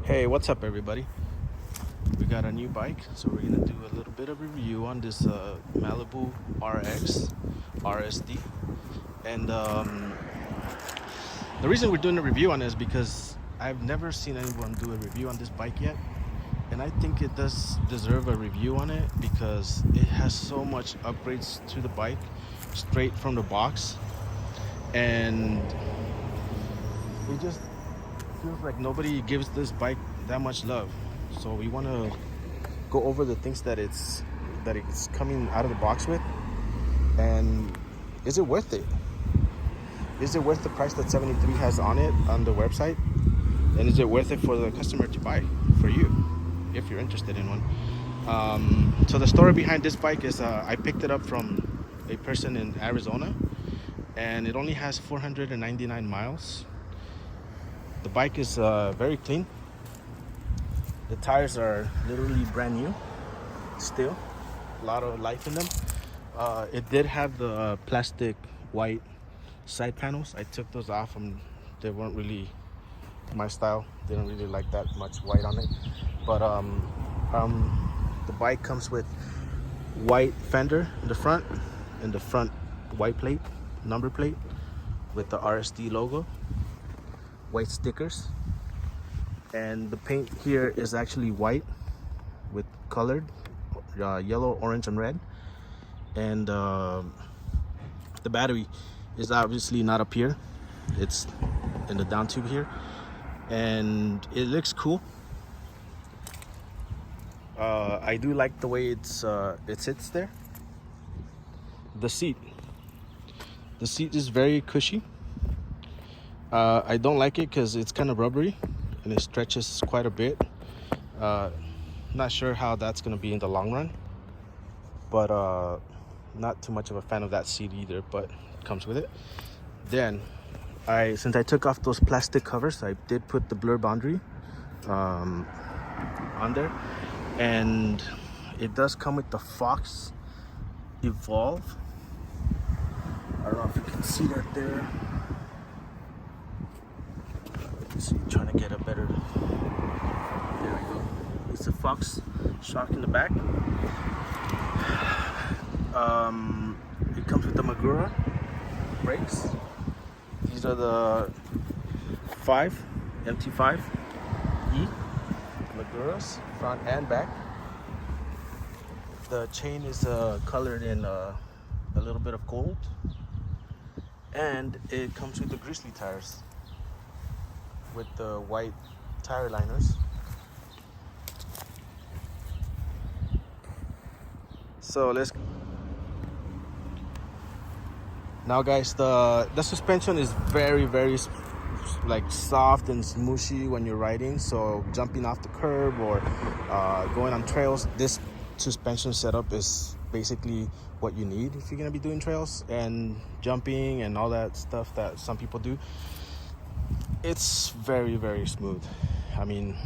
Hey, what's up everybody? We got a new bike, so we're gonna do a little bit of a review on this Malibu RX RSD. And the reason we're doing a review on it is because I've never seen anyone do a review on this bike yet. And I think it does deserve a review on it because it has so much upgrades to the bike straight from the box. And it just feels like nobody gives this bike that much love. So we want to go over the things that it's coming out of the box with, and is it worth it? Is it worth the price that 73 has on it on the website? And is it worth it for the customer to buy for you if you're interested in one? So the story behind this bike is I picked it up from a person in Arizona, and it only has 499 miles. The bike is very clean. The tires are literally brand new still. A lot of life in them. It did have the plastic white side panels. I took those off and they weren't really my style. Didn't really like that much white on it. But the bike comes with white fender in the front, and the front white plate, number plate with the RSD logo, white stickers. And the paint here is actually white with colored yellow, orange, and red. And the battery is obviously not up here. It's in the down tube here. And it looks cool. I do like the way it sits there. The seat is very cushy. I don't like it because it's kind of rubbery and it stretches quite a bit. Not sure how that's gonna be in the long run, but not too much of a fan of that seat either, but it comes with it. Then since I took off those plastic covers, I did put the blur boundary on there, and it does come with the Fox Evolve. I don't know if you can see that there. Let's see, trying to get a better. There we go. It's a Fox shock in the back. It comes with the Magura brakes. These are the MT5E Maguras, front and back. The chain is colored in a little bit of gold, and it comes with the Grizzly tires with the white tire liners. So now guys, the suspension is very like soft and smooshy when you're riding. So jumping off the curb or going on trails, this suspension setup is basically what you need if you're gonna be doing trails and jumping and all that stuff that some people do. It's very smooth. I mean,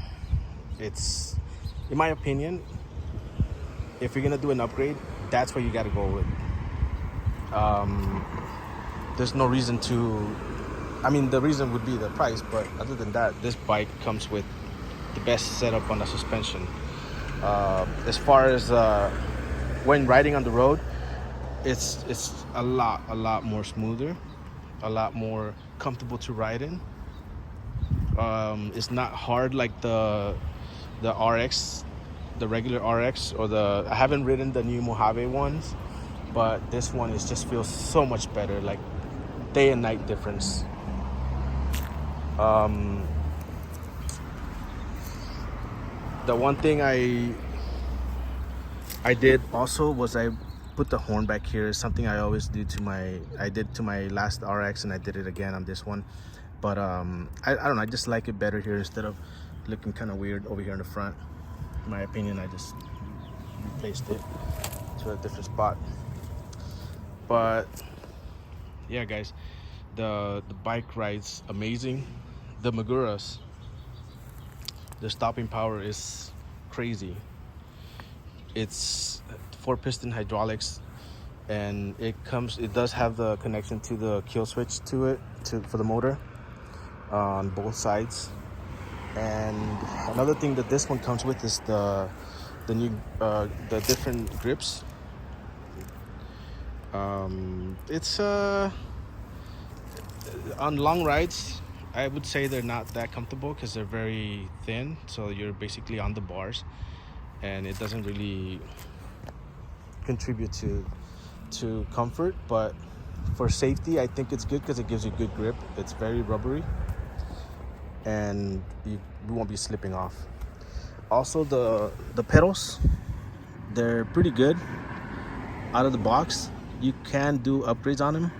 it's, in my opinion, if you're gonna do an upgrade, that's what you gotta go with. There's no reason to, I mean, the reason would be the price, but other than that, this bike comes with the best setup on the suspension. As far as when riding on the road, it's a lot more smoother, a lot more comfortable to ride in. It's not hard like the RX, the regular RX, or I haven't ridden the new Mojave ones, but this one just feels so much better, like day and night difference. The one thing I did also was I put the horn back here. Something I always do I did to my last RX, and I did it again on this one. But I don't know, I just like it better here instead of looking kind of weird over here in the front. In my opinion, I just replaced it to a different spot. But yeah guys, the bike rides amazing. The Maguras, the stopping power is crazy. It's 4-piston hydraulics, and it does have the connection to the kill switch for the motor on both sides. And another thing that this one comes with is the new the different grips. It's on long rides, I would say they're not that comfortable because they're very thin, so you're basically on the bars, and it doesn't really contribute to comfort. But for safety, I think it's good because it gives you good grip. It's very rubbery, and you won't be slipping off. Also, the pedals, they're pretty good out of the box. You can do upgrades on them.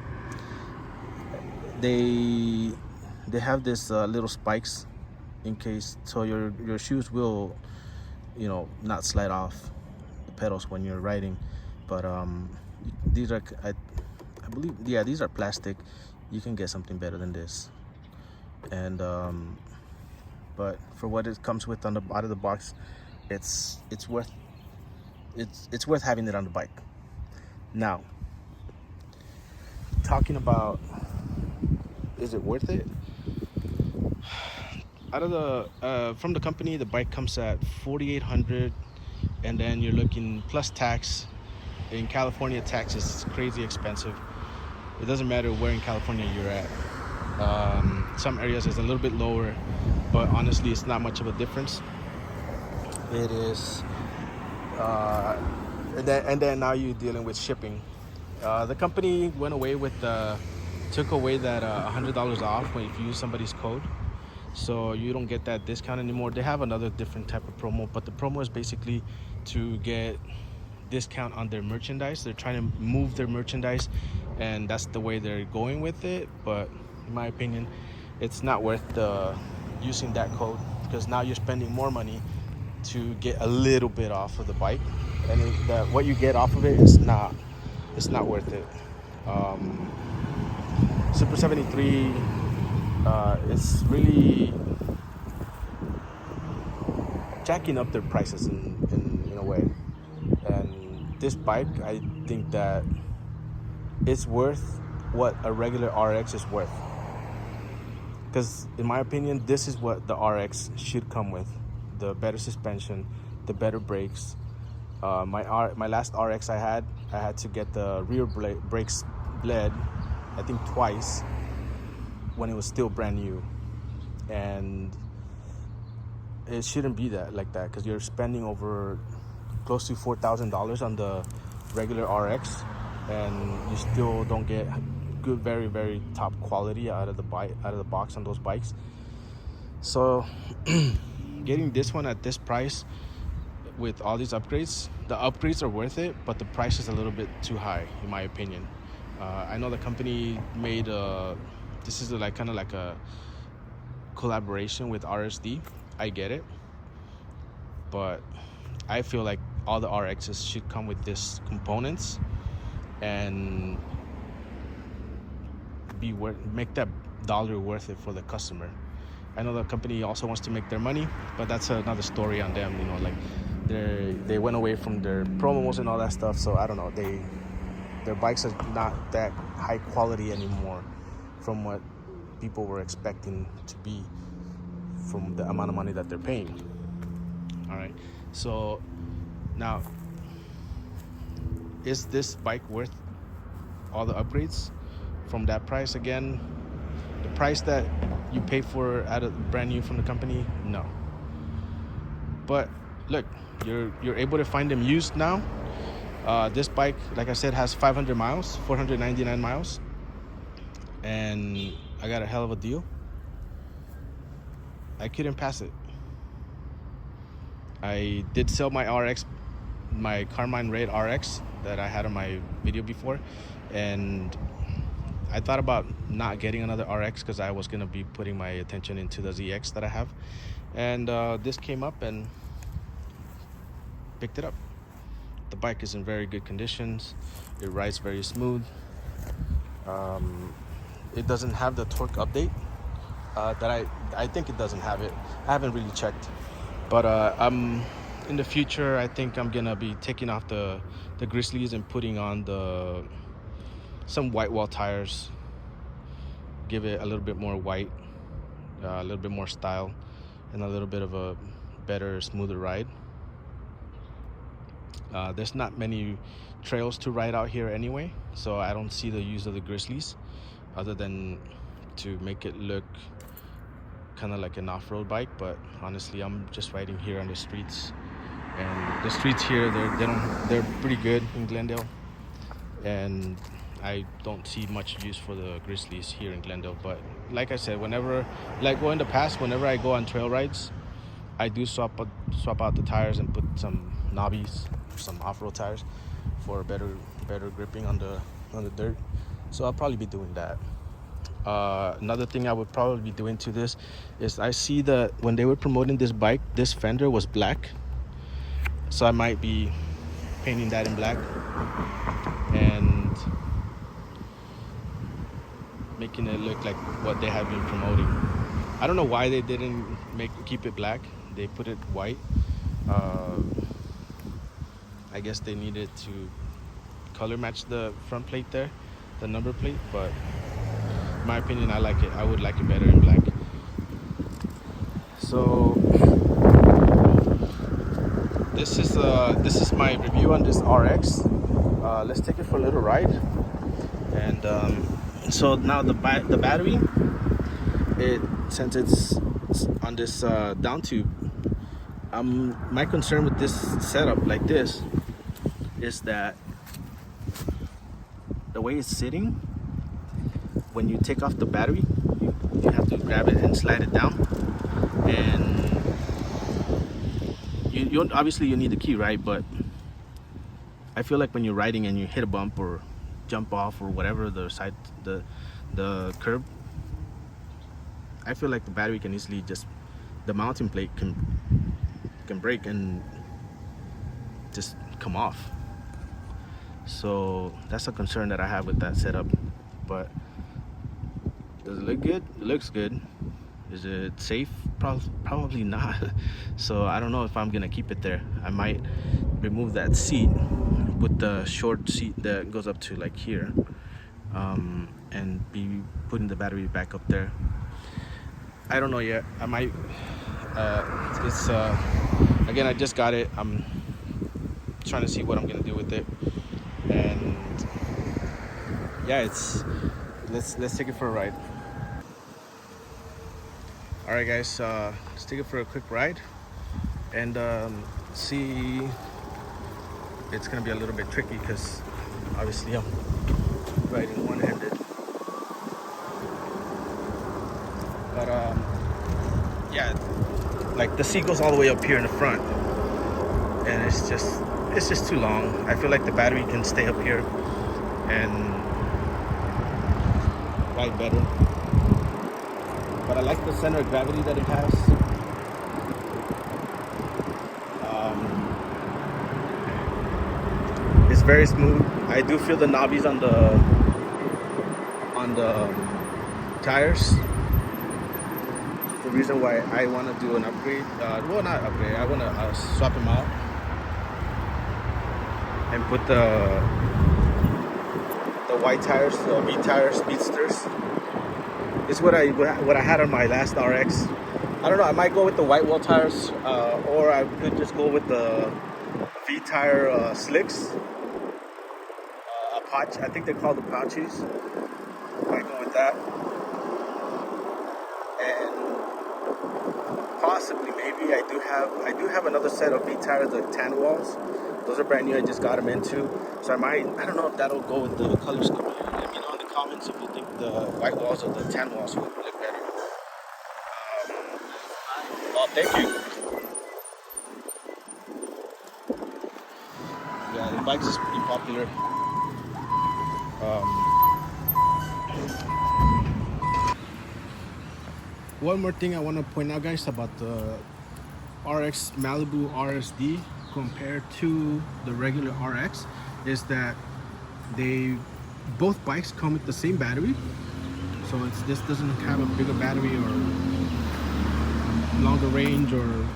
They have this little spikes in case, so your shoes will, not slide off the pedals when you're riding. But these are, I believe, yeah, these are plastic. You can get something better than this. And but for what it comes with out of the box, it's worth having it on the bike. Now, talking about, is it worth it? Out of the from the company, the bike comes at $4,800, and then you're looking plus tax. In California, tax is crazy expensive. It doesn't matter where in California you're at. Some areas is a little bit lower, but honestly, it's not much of a difference. It is, and then now you're dealing with shipping. The company went away with took away that $100 off when if you use somebody's code, so you don't get that discount anymore. They have another different type of promo, but the promo is basically to get discount on their merchandise. They're trying to move their merchandise, and that's the way they're going with it. But in my opinion, it's not worth using that code, because now you're spending more money to get a little bit off of the bike, and what you get off of it is not worth it. Super 73 is really jacking up their prices in a way. And this bike, I think that it's worth what a regular RX is worth. Because in my opinion, this is what the RX should come with: the better suspension, the better brakes. My last RX I had to get the rear brakes bled, I think twice, when it was still brand new. And it shouldn't be like that, because you're spending over close to $4,000 on the regular RX, and you still don't get good, very, very top quality out of the box on those bikes. So getting this one at this price with all these upgrades, the upgrades are worth it, but the price is a little bit too high in my opinion. I know the company made this is kind of like a collaboration with RSD. I get it, but I feel like all the RXs should come with these components and make that dollar worth it for the customer. I know the company also wants to make their money, but that's another story on them. They went away from their promos and all that stuff, so I don't know. Their bikes are not that high quality anymore from what people were expecting to be from the amount of money that they're paying. All right, so now, is this bike worth all the upgrades from that price? Again, the price that you pay for at a brand new from the company, no. But look, you're able to find them used now. This bike, like I said, has 500 miles, 499 miles, and I got a hell of a deal. I couldn't pass it. I did sell my RX, my Carmine Red RX that I had on my video before, and I thought about not getting another RX because I was going to be putting my attention into the ZX that I have. And this came up and picked it up. The bike is in very good conditions. It rides very smooth. It doesn't have the torque update that I think it doesn't have it. I haven't really checked. But in the future, I think I'm going to be taking off the Grizzlies and putting on some white wall tires. Give it a little bit more white, a little bit more style, and a little bit of a better, smoother ride. There's not many trails to ride out here anyway, so I don't see the use of the Grizzlies other than to make it look kind of like an off-road bike. But honestly, I'm just riding here on the streets, and the streets here, they're pretty good in Glendale, and I don't see much use for the Grizzlies here in Glendale. But like I said, whenever, like, well, in the past, whenever I go on trail rides, I do swap out the tires and put some knobbies, some off-road tires, for better gripping on the dirt. So I'll probably be doing that. Another thing I would probably be doing to this is, I see that when they were promoting this bike, this fender was black, so I might be painting that in black and making it look like what they have been promoting. I don't know why they didn't keep it black. They put it white. I guess they needed to color match the front plate there, the number plate, but in my opinion, I like it. I would like it better in black. So this is my review on this RX. Let's take it for a little ride. And so now the battery, since it's on this down tube, my concern with this setup like this is that the way it's sitting, when you take off the battery, you have to grab it and slide it down, and you obviously you need the key, right? But I feel like when you're riding and you hit a bump or jump off or whatever, the curb, I feel like the battery can easily the mounting plate can break and just come off. So that's a concern that I have with that setup. But does it look good? It looks good. Is it safe? Probably not. So I don't know if I'm gonna keep it there. I might remove that seat, put the short seat that goes up to like here, and be putting the battery back up there. I don't know yet. I might. Again, I just got it. I'm trying to see what I'm gonna do with it, and yeah, let's take it for a ride. All right, guys, let's take it for a quick ride, and see. It's gonna be a little bit tricky because obviously I'm riding one-handed, but yeah, like the seat goes all the way up here in the front, and it's just too long. I feel like the battery can stay up here and ride better, but I like the center of gravity that it has. It's very smooth. I do feel the knobbies on the tires. The reason why I want to do an upgrade, well, not upgrade, I want to swap them out and put the white tires, the V tire speedsters. It's what I had on my last RX. I don't know, I might go with the white wall tires, or I could just go with the V tire slicks. I think they're called the Apaches. Might go with that, and possibly maybe I do have another set of V tires, the tan walls. Those are brand new. I just got them into, so I don't know if that'll go with the color scheme. Let me know in the comments if you think the white walls or the tan walls would look better. Well, thank you. Yeah, the bikes is pretty popular. One more thing I want to point out, guys, about the RX Malibu RSD compared to the regular RX is that both bikes come with the same battery. So this doesn't have a bigger battery or longer range or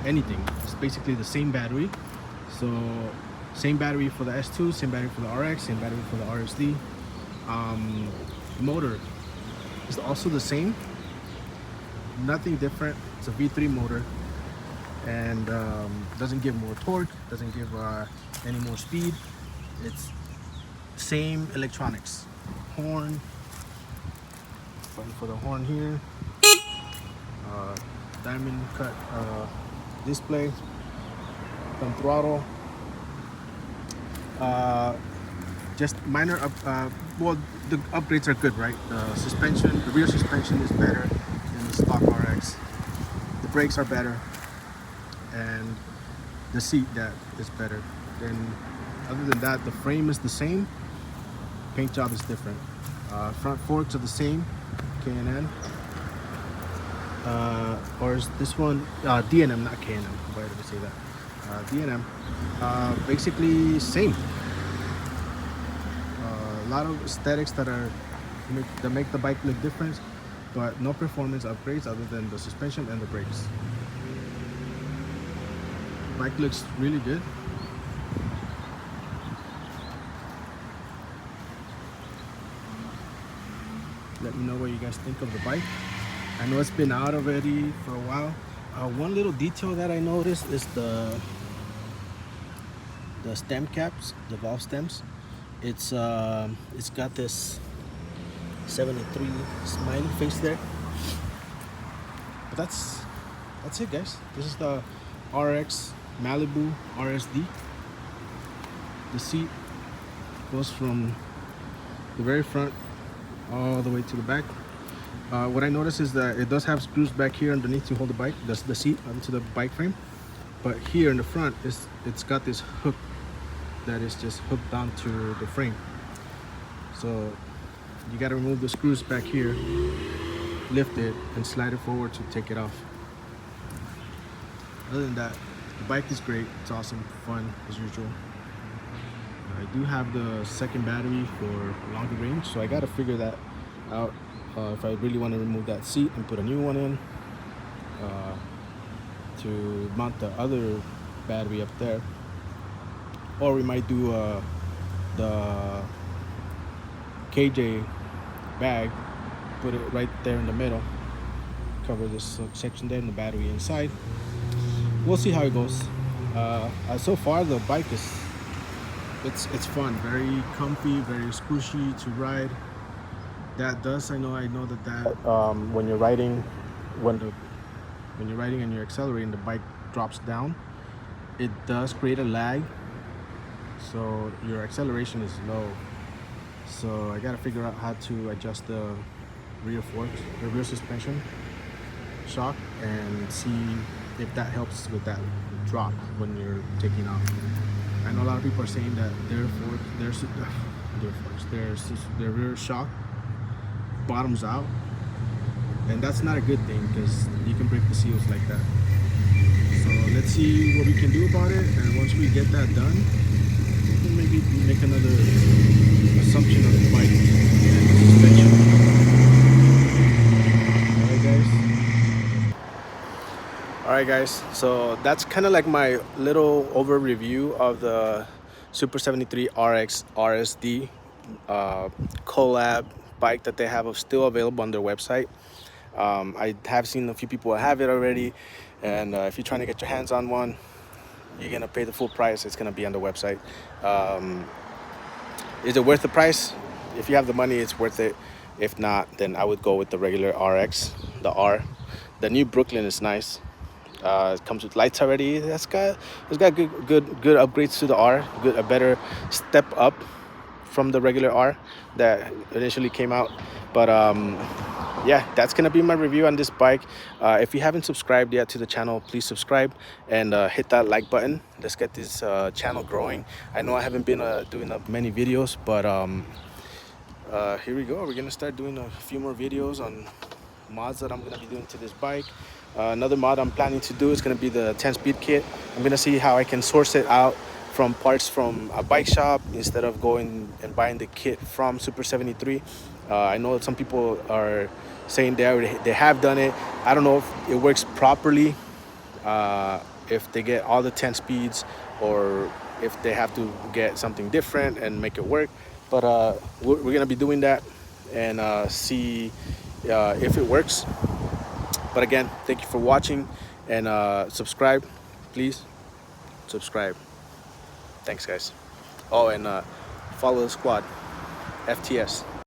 anything. It's basically the same battery. So same battery for the S2, same battery for the RX, same battery for the RSD. Motor is also the same. nothing different. It's a V3 motor, and doesn't give more torque, doesn't give any more speed. It's same electronics. Horn, button for the horn here, diamond cut display, thumb throttle. Just minor well, the upgrades are good, right? The suspension, the rear suspension is better than the stock RX. The brakes are better, and the seat that is better. Then other than that, the frame is the same. Paint job is different. Front forks are the same, K&N. Or is this one D&M, not K&M? Why did I say that? D&M. Basically same. A lot of aesthetics that make the bike look different, but no performance upgrades other than the suspension and the brakes. Bike looks really good. Let me know what you guys think of the bike. I know it's been out already for a while. One little detail that I noticed is the stem caps, the valve stems. It's got this 73 smiley face there. But that's it, guys. This is the RX Malibu RSD. The seat goes from the very front all the way to the back. What I noticed is that it does have screws back here underneath to hold the bike, the seat onto the bike frame. But here in the front, it's got this hook that is just hooked onto the frame. So you got to remove the screws back here, lift it, and slide it forward to take it off. Other than that, the bike is great. It's awesome, fun as usual. I do have the second battery for longer range, so I got to figure that out. If I really want to remove that seat and put a new one in, to mount the other battery up there, or we might do the KJ bag, put it right there in the middle, cover this section there and the battery inside. We'll see how it goes. So far the bike is it's fun, very comfy, very squishy to ride. That does, I know that when you're riding and you're accelerating, the bike drops down. It does create a lag, so your acceleration is low. So I gotta figure out how to adjust the rear forks, the rear suspension shock, and see if that helps with that drop when you're taking off. I know a lot of people are saying that their rear shock bottoms out, and that's not a good thing because you can break the seals like that. So let's see what we can do about it, and once we get that done, we can maybe make another assumption of the bike and the suspension. Alright guys, so that's kind of like my little over review of the Super 73 RX RSD collab bike that they have still available on their website. I have seen a few people have it already, and if you're trying to get your hands on one, you're gonna pay the full price. It's gonna be on the website. Is it worth the price? If you have the money, it's worth it. If not, then I would go with the regular RX, the R. The new Brooklyn is nice. It comes with lights already. It's got good upgrades to the R. A better step up from the regular R that initially came out. But yeah, that's gonna be my review on this bike. If you haven't subscribed yet to the channel, please subscribe and hit that like button. Let's get this channel growing. I know I haven't been doing many videos, but here we go. We're gonna start doing a few more videos on mods that I'm gonna be doing to this bike. Another mod I'm planning to do is gonna be the 10-speed kit. I'm gonna see how I can source it out from parts from a bike shop instead of going and buying the kit from Super 73. I know that some people are saying they have done it. I don't know if it works properly, if they get all the 10 speeds, or if they have to get something different and make it work. But we're gonna be doing that and see if it works. But again, thank you for watching, and subscribe, please subscribe. Thanks, guys. Oh, and follow the squad, FTS.